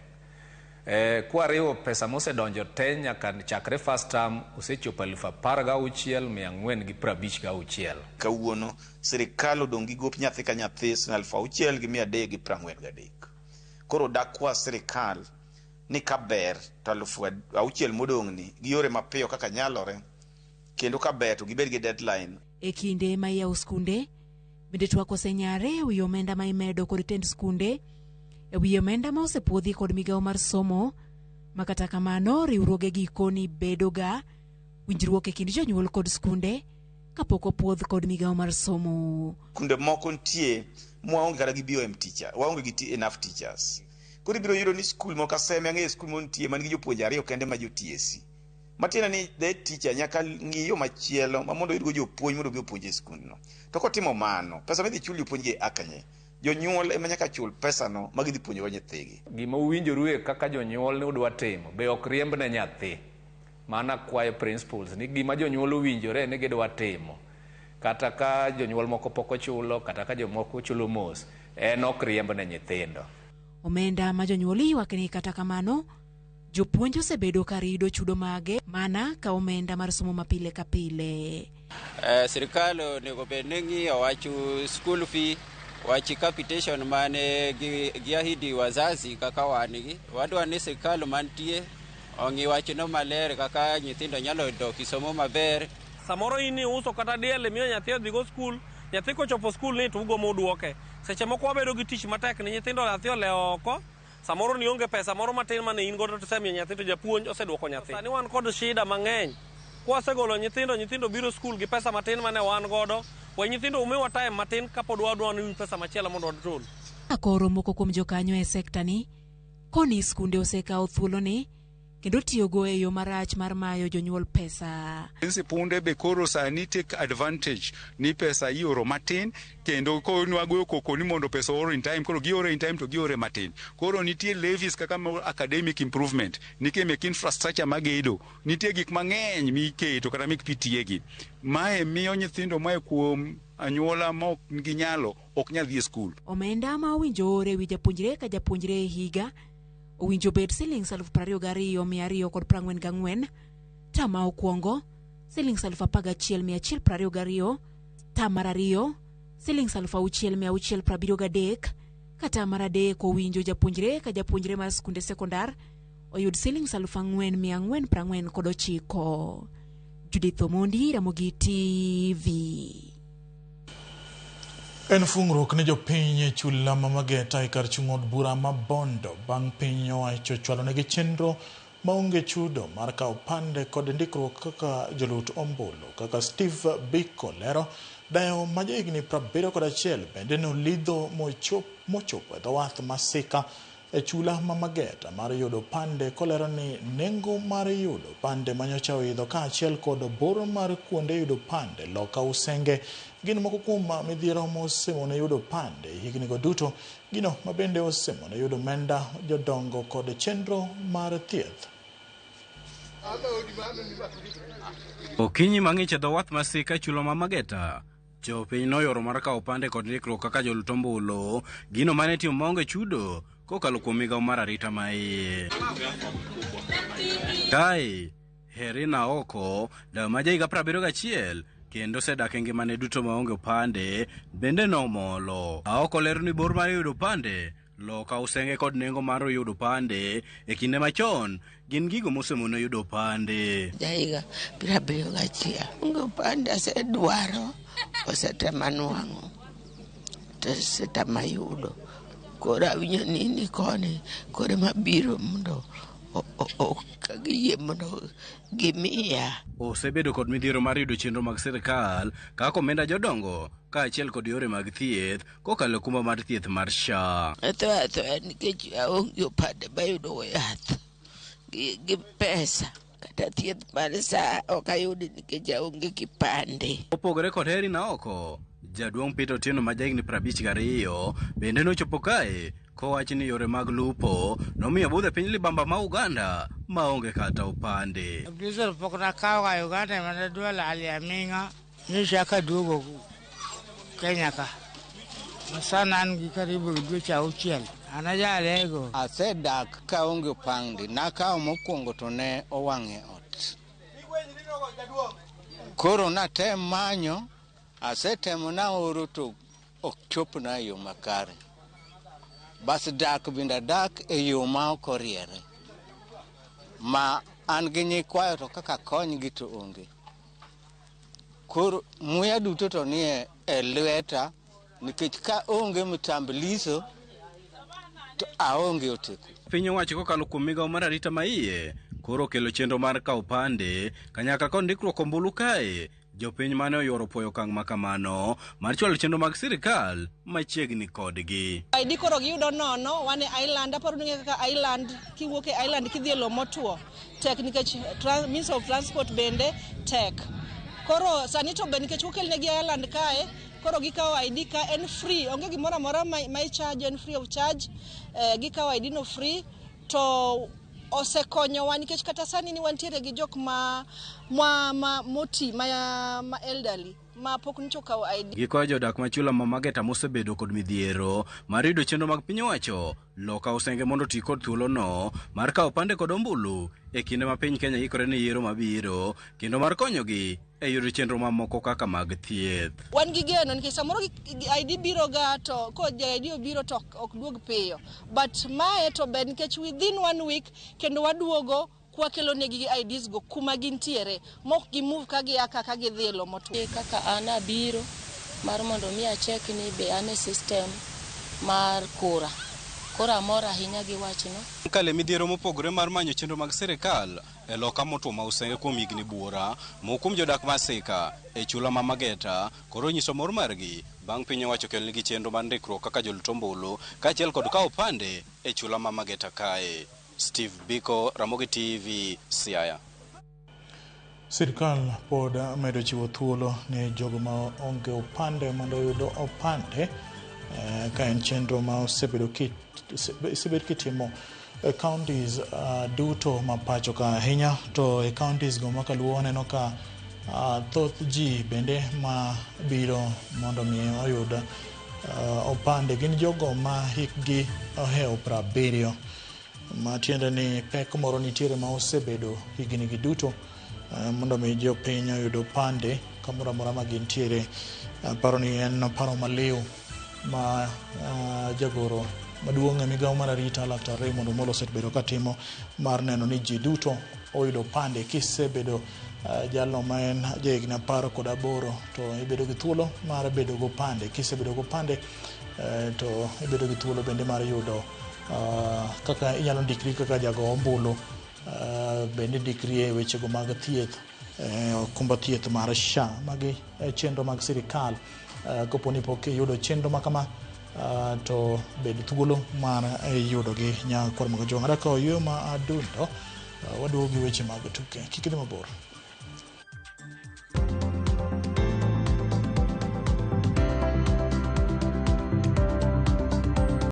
Kwa riwo pesa mosedonjo te nyaka chakre first term osechopo 16,456. Kawuono sirikal odong' gi gop nyathi ka nyathi 6,343. Koro dakwa sirikal ni kaber to 6,000 modong' ni giyore mapiyo kaka nyalore kendo kaber to gibed gi deadline. E kinde ma yaw skunde bende twak osenyare e wi omenda ma imedo kod tend skunde e wi omenda ma osepuodhi kod migao mar somo, ma kata kamano riwruoge gikoni bedoga winjruok e kind jonyuol kod skunde kapok opuodh kod migao mar somo. Kunde moko ntie mwaonge kata gi BOM teacher, waonge gi enough teachers. Koro ibiro yudo ni skul moko aseme ang'e skul montie man gi jopuonje 2 kende ma jotiesi. Matiena ni the teacher nyaka ng'iyo machielo ma mondo yudgo jopuonj mondo opuonje e skundno. To kotimo mano, pesa midhi chul jopuonje akanye. Jonyuol ema nyaka chul pesa no ma gidhi puonjo nyithigi. Gima uwinjoru e kaka jonyuol ne udwa timo, be ok riemb ne nyathi. Mana kwayo principles ni gima jonyuol uwinjore ne gidwa timo. Kata ka jonyuol moko pok ochulo, kata ka jomoko chulo mos, en ok riemb ne nyithindo. Omenda ma jonyuol ywak ni kata kamano, jopuonj osebedo ka rido chudo mage mana ka omenda mar somo mapile ka pile. Sirikal onego bed ni ng'iyo wach school fee, wach capitation mane giahidi wazazi kaka wanigi. Wadwa ni sirikal mantie ong'i wachno maler kaka nyithindo nyalo dok somo maber. Samoro ini uso kata diel miyo nyathi odhi go skul, nyathi kochopo skul ni tugo moduoke. Seche moko wabedo gi tich matek ni nyithindo nyathi ole oko, samoro ni onge pesa moro matin mane in godo to semiyo nyathi to japuonj oseduoko nyathi. Sani wan kod shida mang'eny. Kwasegolo nyithindo biro skul gi pesa matin mane wan godo. We nyithindo umewa time matin kapod wadwa ni pesa machielo mondo watul. Akoro moko kuom jokanyo e sekta ni koni skunde osekawo thuolo ni kendo tiyogo e yo marach mar mayo jonyuol pesa. Sipunde be koro sani take advantage ni pesa ioro matin kendo ko nwago koko ni mondo pesa oro in time koro giore in time to giore matin. Koro nitie levies kaka academic improvement, nitie mek infrastructure magedo, nitie gik mang'eny miketo kata mek PTA. Mae miyo nyithindo mae kuom anyuola ma ok nigi nyalo ok nyal dhi e skul. Omenda ma owinjo ore wi japuonjre ka japuonjre e higa owinjo bet Sh22,244. Tama okwongo Sh11,122. Tama ariyo Sh6,673. Kata mar adek owinjo japuonjre ka japuonjre mar skunde sekondar oyud Sh4,449. Judith Omondi, Ramogi TV. En fungruok ne jopiny chula Mamageta e kar chung' od bura ma Bondo bang' piny owacho chwalo negi chenro maonge chudo mar kawo pande kod ndikruok kaka jolut ombulu. Kaka Steve Biko lero, dayo ma jahigni 71 bende nolidho mochopo e dho wath Masika e chula Mamageta mar yudo pande, kolero ni nengo mar yudo pande manyocha oidho kaachiel kod bor mar kuonde yudo pande loka usenge gin moko kuom midhiero mosemone yudo pande higni go duto, gino mabende osemone yudo menda jodongo kod chenro mar thieth. Okinyi mang'ich e dho wath Masika chulo Mamageta, jopiny noyoro mar kawo pande kod ndikruok kaka jolut ombulu, gino mane timo maonge chudo kokalo kuom migawo mar arita maiye. Kae Herina Oko, dayo ma jahiga 71 kendo sedak e ngimane duto maonge pande bende nomolo. Aoko lero ni bor mar yudo pande loka usenge kod nengo mar yudo pande e kinde machon gin gigo mosemono yudo pande. Jahiga 71 onge pande asedwaro osetema nwang'o osetema yudo. Kora winyo nini koni kore mabiro mondo kagiyie mondo gimiya. Osebedo kod midhiero mar yudo chenro mag sirikal kaka omenda jodongo kaachiel kod yore mag thieth kokalo kuma mar thieth mar SHA. Atho nikech aonge pande bayudo yath gi pesa kata thieth mar SHA ok ayudi nikech aonge kipande. Opogore kod Herina Oko, Jaduong' Peter Otieno ma jahigni 52 bende nochopo kae kowacho ni yore mag lupo nomiyo budhe piny libamba ma Uganda maonge kata upande. Diesel pok nakawo ka Uganda mana dwa lal Yaming'a nishaka duogo Kenya ka. Sana an gi karibu dweche 6 anajalego. Asedak kaonge upande, nakawo mokwongo to ne owang'e ot. Koro natem manyo, asetemo na oro to ok chopna yo makare. Bas dak binda dak e yo ma ok oriere. Ma an gi nyikwayo to kaka konygi to onge. Koro muya duto to nie e lweta nikech ka onge mtambulisho to aonge otiko. Piny owacho kokalo kuom migawo mar arita maiye koro kelo chenro mar kawo pande kanyakla kod ndikruok ombulu kae. Jopiny mane oyoro puoyo okang' makamano mar chwalo chenro mag sirikal machiegni kodgi. ID koro giyudo nono wane island, aparo ni kaka island kiwuok e island kidhi e lo motuo tek nikech means of transport bende tek. Koro sani to be nikech okelnegi island kae koro gikawo ID ka en free, onge gimoro amora ma i-charge, en free of charge. Gikawo ID no free to osekonyowa nikech kata sani ni wantiere gi jok moti ma elderly ma pok nichokawo ID. Gikoyo jodak ma chula Mamageta mosebedo kod midhiero mar yudo chenro mag piny owacho loka usenge mondo ti kod thuolo no mar kawo pande kod ombulu e kinde ma piny Kenya ikore ne yiero mabiro kendo mar konyogi e yudo chenro mamoko kaka mag thieth. Wan gi geno nikech samoro ID biro ga to ko ID obiro to ok duog piyo, but mae to ber nikech within 1 week kendo waduogo kwakelo negi IDs go kuma gintiere mok gi move ka gi aka ka gidhi e lo motuo. Kaka ana biro mar mondo mi achek ni be ane system mar kura koro amor ahinya gi wachno. Kale midhiero mopogore mar manyo chenro mag sirikal e loka motwo ma usenge kuom higni buora mokum jodak Masika e chula ma Mageta koro nyiso mor margi bang' piny owacho kelnegi chenro mar ndikruok kaka jolut ombulu kaachiel kod kawo opande e chula ma Mageta kae. Steve Biko, Ramogi TV, Siaya. Sirikal pod medo chiwo thuolo ne jogo ma onge opande mondo yudo opande ka en chenro ma osebedo kitimo counties duto ma pacho ka ahinya to e counties go makaluo waneno ka thoth ji bende ma biro mondo mi oyud opande gin jogo ma hikgi oheo 70 ma tiende ni pek moro nitiere ma osebedo higni gi duto mondo mi jopiny oyud opande kamoro amora ma gintiere. Paro ni en paro maliw ma jagoro maduong' e migawo mar arita Laktar Raymond Omolo osebedo katimo mar neno ni ji duto oyudo opande. Kisebedo jalno ma en jahigni 18 to ibedo gi thuolo mar bedo gi opande. Kisebedo gi opande to ibedo gi thuolo bende mar yudo kaka inyalo ndikri kaka jago ombulu, bende ndikri e wechego mag thieth, okumba thieth mar SHA. Magi chenro mag sirikal. Koponi pok yudo chenro makama to bed thuolo mar yudo gi nyakwar mag joma daka oyuyo ma adundo. Waduogo gi weche mag tuke. Kik idhi mabor.